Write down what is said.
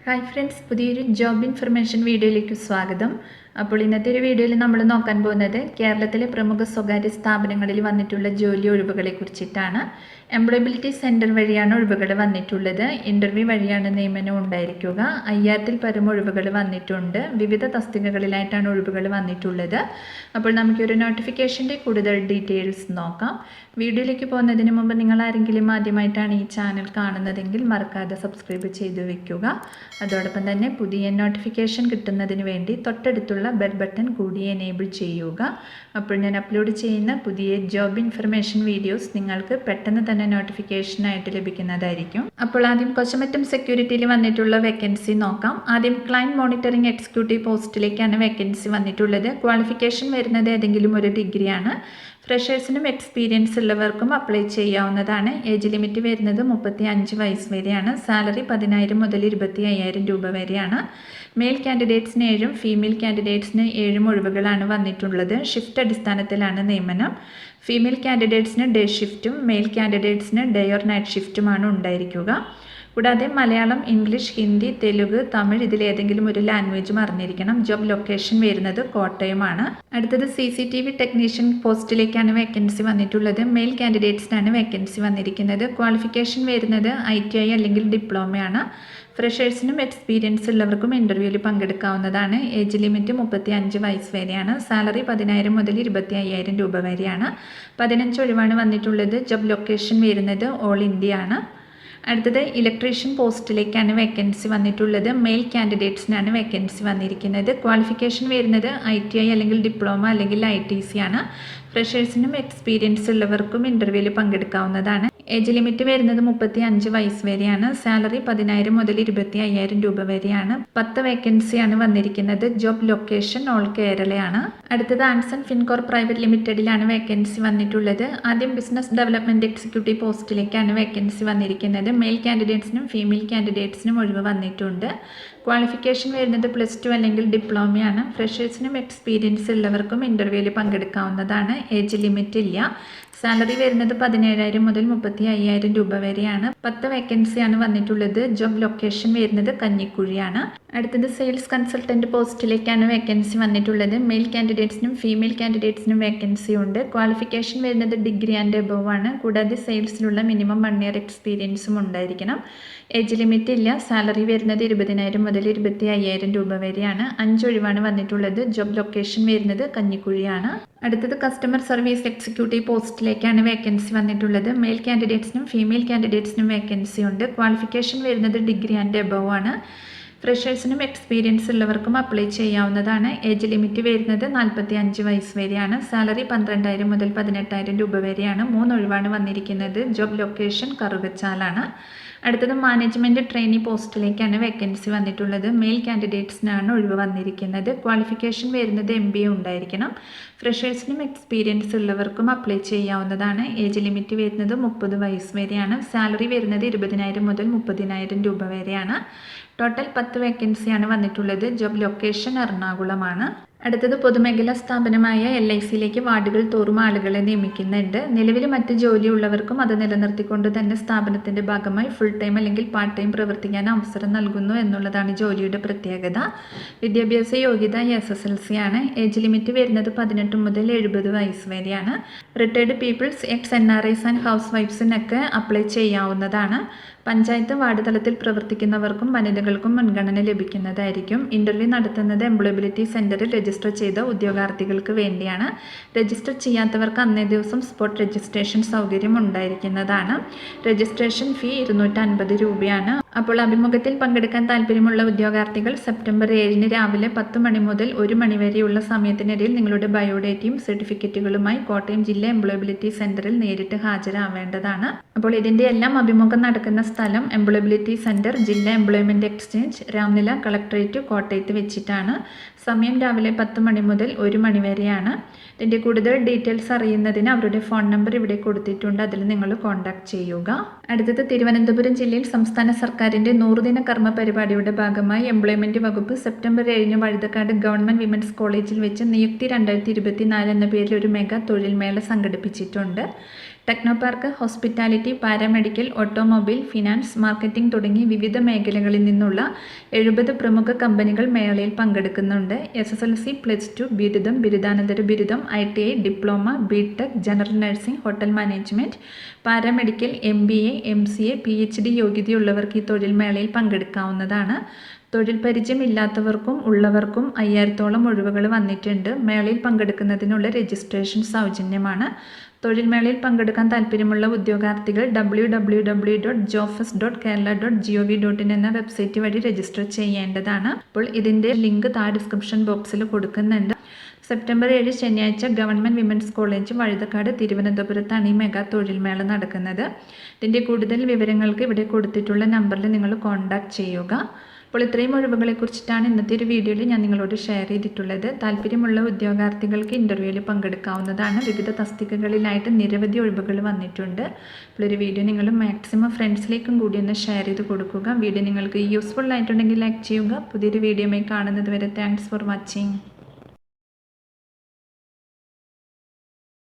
Hi friends, പുതിയൊരു job information വീഡിയോയിലേക്ക് സ്വാഗതം. അപ്പോൾ ഇന്നത്തെ ഒരു വീഡിയോയിൽ നമ്മൾ നോക്കാൻ പോകുന്നത് കേരളത്തിലെ പ്രമുഖ സ്വകാര്യ സ്ഥാപനങ്ങളിൽ വന്നിട്ടുള്ള ജോലി ഒഴിവുകളെ കുറിച്ചിട്ടാണ്. എംപ്ലോയബിലിറ്റി സെൻറ്റർ വഴിയാണ് ഒഴിവുകൾ വന്നിട്ടുള്ളത്. ഇൻ്റർവ്യൂ വഴിയാണ് നിയമനം ഉണ്ടായിരിക്കുക. 5000-ൽ പരം ഒഴിവുകൾ വന്നിട്ടുണ്ട്. വിവിധ തസ്തികകളിലായിട്ടാണ് ഒഴിവുകൾ വന്നിട്ടുള്ളത്. അപ്പോൾ നമുക്കൊരു നോട്ടിഫിക്കേഷൻ്റെ കൂടുതൽ ഡീറ്റെയിൽസ് നോക്കാം. വീഡിയോയിലേക്ക് പോകുന്നതിന് മുമ്പ് നിങ്ങൾ ആരെങ്കിലും ആദ്യമായിട്ടാണ് ഈ ചാനൽ കാണുന്നതെങ്കിൽ മറക്കാതെ സബ്സ്ക്രൈബ് ചെയ്തു വെക്കുക. അതോടൊപ്പം തന്നെ പുതിയ നോട്ടിഫിക്കേഷൻ കിട്ടുന്നതിന് വേണ്ടി തൊട്ടടുത്തുള്ള ബെൽ ബട്ടൺ കൂടി എനേബിൾ ചെയ്യുക. അപ്പോൾ ഞാൻ അപ്ലോഡ് ചെയ്യുന്ന പുതിയ ജോബ് ഇൻഫർമേഷൻ വീഡിയോസ് നിങ്ങൾക്ക് പെട്ടെന്ന് തന്നെ നോട്ടിഫിക്കേഷനായിട്ട് ലഭിക്കുന്നതായിരിക്കും. അപ്പോൾ ആദ്യം കൊച്ചമറ്റം സെക്യൂരിറ്റിയിൽ വന്നിട്ടുള്ള വേക്കൻസി നോക്കാം. ആദ്യം ക്ലയൻറ്റ് മോണിറ്ററിംഗ് എക്സിക്യൂട്ടീവ് പോസ്റ്റിലേക്കാണ് വേക്കൻസി വന്നിട്ടുള്ളത്. ക്വാളിഫിക്കേഷൻ വരുന്നത് ഏതെങ്കിലും ഒരു ഡിഗ്രിയാണ്. ഫ്രഷേഴ്സിനും എക്സ്പീരിയൻസ് ഉള്ളവർക്കും അപ്ലൈ ചെയ്യാവുന്നതാണ്. ഏജ് ലിമിറ്റ് വരുന്നത് 35 വയസ്സ് വരെയാണ്. സാലറി 10,000 മുതൽ 25,000 രൂപ വരെയാണ്. മെയിൽ ക്യാൻഡിഡേറ്റ്സിന് 7ഉം ഫീമെയിൽ ക്യാൻഡിഡേറ്റ്സിന് 7ഉം ഒഴിവുകളാണ് വന്നിട്ടുള്ളത്. ഷിഫ്റ്റ് അടിസ്ഥാനത്തിലാണ് നിയമനം. ഫീമെയിൽ ക്യാൻഡിഡേറ്റ്സിന് ഡേ ഷിഫ്റ്റും മെയിൽ ക്യാൻഡിഡേറ്റ്സിന് ഡേ ഓർ നൈറ്റ് ഷിഫ്റ്റുമാണ് ഉണ്ടായിരിക്കുക. കൂടാതെ മലയാളം, ഇംഗ്ലീഷ്, ഹിന്ദി, തെലുങ്ക്, തമിഴ് ഇതിലേതെങ്കിലും ഒരു ലാംഗ്വേജും അറിഞ്ഞിരിക്കണം. ജോബ് ലൊക്കേഷൻ വരുന്നത് കോട്ടയമാണ്. അടുത്തത് CCTV ടെക്നീഷ്യൻ പോസ്റ്റിലേക്കാണ് വേക്കൻസി വന്നിട്ടുള്ളത്. മെയിൽ ക്യാൻഡിഡേറ്റ്സിനാണ് വേക്കൻസി വന്നിരിക്കുന്നത്. ക്വാളിഫിക്കേഷൻ വരുന്നത് ITI അല്ലെങ്കിൽ ഡിപ്ലോമയാണ്. ഫ്രഷേഴ്സിനും എക്സ്പീരിയൻസ് ഉള്ളവർക്കും ഇൻ്റർവ്യൂവിൽ പങ്കെടുക്കാവുന്നതാണ്. ഏജ് ലിമിറ്റ് 35 വയസ്സ് വരെയാണ്. സാലറി 10,000 മുതൽ 25,000 രൂപ വരെയാണ്. 15 ഒഴിവാണ് വന്നിട്ടുള്ളത്. ജോബ് ലൊക്കേഷൻ വരുന്നത് ഓൾ ഇന്ത്യ ആണ്. അടുത്തത് ഇലക്ട്രീഷ്യൻ പോസ്റ്റിലേക്കാണ് വേക്കൻസി വന്നിട്ടുള്ളത്. മെയിൽ ക്യാൻഡിഡേറ്റ്സിനാണ് വേക്കൻസി വന്നിരിക്കുന്നത്. ക്വാളിഫിക്കേഷൻ വരുന്നത് ITI അല്ലെങ്കിൽ ഡിപ്ലോമ അല്ലെങ്കിൽ ITC ആണ്. ഫ്രഷേഴ്സിനും എക്സ്പീരിയൻസ് ഉള്ളവർക്കും ഇൻ്റർവ്യൂവിൽ പങ്കെടുക്കാവുന്നതാണ്. ഏജ് ലിമിറ്റ് വരുന്നത് 35 വയസ്സ് വരെയാണ്. സാലറി 10,000 മുതൽ 25,000 രൂപ വരെയാണ്. 10 വേക്കൻസിയാണ് വന്നിരിക്കുന്നത്. ജോബ് ലൊക്കേഷൻ ഓൾ കേരളയാണ്. അടുത്തത് ആൻസൺ ഫിൻകോർ പ്രൈവറ്റ് ലിമിറ്റഡിലാണ് വേക്കൻസി വന്നിട്ടുള്ളത്. ആദ്യം ബിസിനസ് ഡെവലപ്മെൻറ്റ് എക്സിക്യൂട്ടീവ് പോസ്റ്റിലേക്കാണ് വേക്കൻസി വന്നിരിക്കുന്നത്. മെയിൽ ക്യാൻഡിഡേറ്റ്സിനും ഫീമെയിൽ ക്യാൻഡിഡേറ്റ്സിനും ഒഴിവ് വന്നിട്ടുണ്ട്. ക്വാളിഫിക്കേഷൻ വരുന്നത് +2 അല്ലെങ്കിൽ ഡിപ്ലോമയാണ്. ഫ്രഷേഴ്സിനും എക്സ്പീരിയൻസ് ഉള്ളവർക്കും ഇൻ്റർവ്യൂവിൽ പങ്കെടുക്കാവുന്നതാണ്. ഏജ് ലിമിറ്റ് ഇല്ല. സാലറി വരുന്നത് 17,000 മുതൽ 35,000 രൂപ വരെയാണ്. 10 വേക്കൻസിയാണ് വന്നിട്ടുള്ളത്. ജോബ് ലൊക്കേഷൻ വരുന്നത് കഞ്ഞിക്കുഴിയാണ്. അടുത്തത് സെയിൽസ് കൺസൾട്ടൻറ്റ് പോസ്റ്റിലേക്കാണ് വേക്കൻസി വന്നിട്ടുള്ളത്. മെയിൽ ക്യാൻഡിഡേറ്റ്സിനും ഫീമെയിൽ ക്യാൻഡിഡേറ്റ്സിനും വേക്കൻസി ഉണ്ട്. ക്വാളിഫിക്കേഷൻ വരുന്നത് ഡിഗ്രി ആൻഡ് എബോവ് ആണ്. കൂടാതെ സെയിൽസിലുള്ള മിനിമം 1 ഇയർ എക്സ്പീരിയൻസും ഉണ്ടായിരിക്കണം. ഏജ് ലിമിറ്റ് ഇല്ല. സാലറി വരുന്നത് 20,000 മുതൽ 25,000 രൂപ വരെയാണ്. 5 ഒഴിവാണ് വന്നിട്ടുള്ളത്. ജോബ് ലൊക്കേഷൻ വരുന്നത് കഞ്ഞിക്കുഴിയാണ്. അടുത്തത് കസ്റ്റമർ സർവീസ് എക്സിക്യൂട്ടീവ് പോസ്റ്റിലേക്കാണ് വേക്കൻസി വന്നിട്ടുള്ളത്. മെയിൽ ക്യാൻഡിഡേറ്റ്സിനും ഫീമെയിൽ ക്യാൻഡിഡേറ്റ്സിനും വേക്കൻസി ഉണ്ട്. ക്വാളിഫിക്കേഷൻ വരുന്നത് ഡിഗ്രി ആൻഡ് എബോവ് ആണ്. ഫ്രഷേഴ്സിനും എക്സ്പീരിയൻസ് ഉള്ളവർക്കും അപ്ലൈ ചെയ്യാവുന്നതാണ്. ഏജ് ലിമിറ്റ് വരുന്നത് 45 വയസ്സ് വരെയാണ്. സാലറി 12,000 മുതൽ 18,000 രൂപ വരെയാണ്. 3 ഒഴിവാണ് വന്നിരിക്കുന്നത്. ജോബ് ലൊക്കേഷൻ കറുകച്ചാലാണ്. അടുത്തത് മാനേജ്മെൻറ്റ് ട്രെയിനി പോസ്റ്റിലേക്കാണ് വേക്കൻസി വന്നിട്ടുള്ളത്. മെയിൽ ക്യാൻഡിഡേറ്റ്സിനാണ് ഒഴിവ് വന്നിരിക്കുന്നത്. ക്വാളിഫിക്കേഷൻ വരുന്നത് MBA ഉണ്ടായിരിക്കണം. ഫ്രഷേഴ്സിനും എക്സ്പീരിയൻസ് ഉള്ളവർക്കും അപ്ലൈ ചെയ്യാവുന്നതാണ്. ഏജ് ലിമിറ്റ് വരുന്നത് 30 വയസ്സ് വരെയാണ്. സാലറി വരുന്നത് 20,000 മുതൽ 30,000 രൂപ വരെയാണ്. ടോട്ടൽ 10 വേക്കൻസിയാണ് വന്നിട്ടുള്ളത്. ജോബ് ലൊക്കേഷൻ എറണാകുളമാണ്. അടുത്തത് പൊതുമേഖലാ സ്ഥാപനമായ LICയിലേക്ക് വാർഡുകൾ തോറും ആളുകളെ നിയമിക്കുന്നുണ്ട്. നിലവിൽ മറ്റ് ജോലിയുള്ളവർക്കും അത് നിലനിർത്തിക്കൊണ്ട് തന്നെ സ്ഥാപനത്തിൻ്റെ ഭാഗമായി ഫുൾ ടൈം അല്ലെങ്കിൽ പാർട്ട് ടൈം പ്രവർത്തിക്കാൻ അവസരം നൽകുന്നു എന്നുള്ളതാണ് ജോലിയുടെ പ്രത്യേകത. വിദ്യാഭ്യാസ യോഗ്യത SSLC ആണ്. ഏജ് ലിമിറ്റ് വരുന്നത് 18 മുതൽ 70 വയസ്സ് വരെയാണ്. Retired peoples, ex-NRIs and house വൈഫ്സിനൊക്കെ അപ്ലൈ ചെയ്യാവുന്നതാണ്. പഞ്ചായത്ത് വാർഡ് തലത്തിൽ പ്രവർത്തിക്കുന്നവർക്കും വനിതകൾക്കും മുൻഗണന ലഭിക്കുന്നതായിരിക്കും. ഇൻ്റർവ്യൂ നടത്തുന്നത് എംപ്ലോയബിലിറ്റി സെൻറ്ററിൽ രജിസ്റ്റർ ചെയ്ത ഉദ്യോഗാർത്ഥികൾക്ക് വേണ്ടിയാണ്. രജിസ്റ്റർ ചെയ്യാത്തവർക്ക് അന്നേ ദിവസം സ്പോട്ട് രജിസ്ട്രേഷൻ സൗകര്യം ഉണ്ടായിരിക്കുന്നതാണ്. രജിസ്ട്രേഷൻ ഫീ 250 രൂപയാണ്. അപ്പോൾ അഭിമുഖത്തിൽ പങ്കെടുക്കാൻ താല്പര്യമുള്ള ഉദ്യോഗാർത്ഥികൾ സെപ്റ്റംബർ 7 രാവിലെ 10 മണി മുതൽ 1 മണി വരെയുള്ള സമയത്തിനിടയിൽ നിങ്ങളുടെ ബയോഡേറ്റയും സർട്ടിഫിക്കറ്റുകളുമായി കോട്ടയം ജില്ലാ എംപ്ലോയബിലിറ്റി സെൻറ്ററിൽ നേരിട്ട് ഹാജരാവേണ്ടതാണ്. അപ്പോൾ ഇതിൻ്റെ എല്ലാം അഭിമുഖം നടക്കുന്ന സ്ഥലം എംപ്ലോയബിലിറ്റി സെൻറ്റർ, ജില്ലാ എംപ്ലോയ്മെൻറ്റ് എക്സ്ചേഞ്ച്, രാംനില കളക്ടറേറ്റ്, കോട്ടയത്ത് വെച്ചിട്ടാണ്. സമയം രാവിലെ 10 മണി മുതൽ 1 മണി വരെയാണ്. ഇതിൻ്റെ കൂടുതൽ ഡീറ്റെയിൽസ് അറിയുന്നതിന് അവരുടെ ഫോൺ നമ്പർ ഇവിടെ കൊടുത്തിട്ടുണ്ട്, അതിൽ നിങ്ങൾ കോൺടാക്ട് ചെയ്യുക. അടുത്തത് തിരുവനന്തപുരം ജില്ലയിൽ സംസ്ഥാന സർക്കാരിൻ്റെ 100 ദിന കർമ്മ പരിപാടിയുടെ ഭാഗമായി എംപ്ലോയ്മെൻറ്റ് വകുപ്പ് സെപ്റ്റംബർ 7 വഴുതക്കാട് ഗവൺമെൻറ് വിമൻസ് കോളേജിൽ വെച്ച് നിയുക്തി 2024 എന്ന പേരിൽ ഒരു മെഗാ തൊഴിൽ മേള സംഘടിപ്പിച്ചിട്ടുണ്ട്. Techno park, hospitality, paramedical, automobile, finance, marketing തുടങ്ങി വിവിധ മേഖലകളിൽ നിന്നുള്ള 70 പ്രമുഖ കമ്പനികൾ മേളയിൽ പങ്കെടുക്കുന്നുണ്ട്. SSLC, +2 ബിരുദം, ബിരുദാനന്തര ബിരുദം, ITI, diploma, BTech, general nursing, hotel management, paramedical, MBA, MCA, PhD യോഗ്യതയുള്ളവർക്ക് ഈ തൊഴിൽ മേളയിൽ പങ്കെടുക്കാവുന്നതാണ്. തൊഴിൽ പരിചയമില്ലാത്തവർക്കും ഉള്ളവർക്കും 5000ഓളം ഒഴിവുകൾ വന്നിട്ടുണ്ട്. മേളയിൽ പങ്കെടുക്കുന്നതിനുള്ള രജിസ്ട്രേഷൻ സൗജന്യമാണ്. തൊഴിൽ മേളയിൽ പങ്കെടുക്കാൻ താല്പര്യമുള്ള ഉദ്യോഗാർത്ഥികൾ www.jobfest.kerala.gov.in എന്ന വെബ്സൈറ്റ് വഴി രജിസ്റ്റർ ചെയ്യേണ്ടതാണ്. അപ്പോൾ ഇതിൻ്റെ ലിങ്ക് താഴെ ഡിസ്ക്രിപ്ഷൻ ബോക്സിൽ കൊടുക്കുന്നുണ്ട്. സെപ്റ്റംബർ 7 ശനിയാഴ്ച ഗവൺമെൻറ് വിമൻസ് കോളേജ് വഴുതക്കാട് തിരുവനന്തപുരത്താണ് ഈ മെഗാ തൊഴിൽ മേള നടക്കുന്നത്. ഇതിൻ്റെ കൂടുതൽ വിവരങ്ങൾക്ക് ഇവിടെ കൊടുത്തിട്ടുള്ള നമ്പറിൽ നിങ്ങൾ കോൺടാക്ട് ചെയ്യുക. അപ്പോൾ ഇത്രയും ഒഴിവുകളെക്കുറിച്ചിട്ടാണ് ഇന്നത്തെ ഒരു വീഡിയോയിൽ ഞാൻ നിങ്ങളോട് ഷെയർ ചെയ്തിട്ടുള്ളത്. താല്പര്യമുള്ള ഉദ്യോഗാർത്ഥികൾക്ക് ഇൻ്റർവ്യൂവിൽ പങ്കെടുക്കാവുന്നതാണ്. വിവിധ തസ്തികകളിലായിട്ട് നിരവധി ഒഴിവുകൾ വന്നിട്ടുണ്ട്. അപ്പോൾ ഒരു വീഡിയോ നിങ്ങൾ മാക്സിമം ഫ്രണ്ട്സിലേക്കും കൂടി ഒന്ന് ഷെയർ ചെയ്ത് കൊടുക്കുക. വീഡിയോ നിങ്ങൾക്ക് യൂസ്ഫുൾ ആയിട്ടുണ്ടെങ്കിൽ ലൈക്ക് ചെയ്യുക. പുതിയൊരു വീഡിയോയുമായി കാണുന്നത് വരെ താങ്ക്സ് ഫോർ വാച്ചിങ്.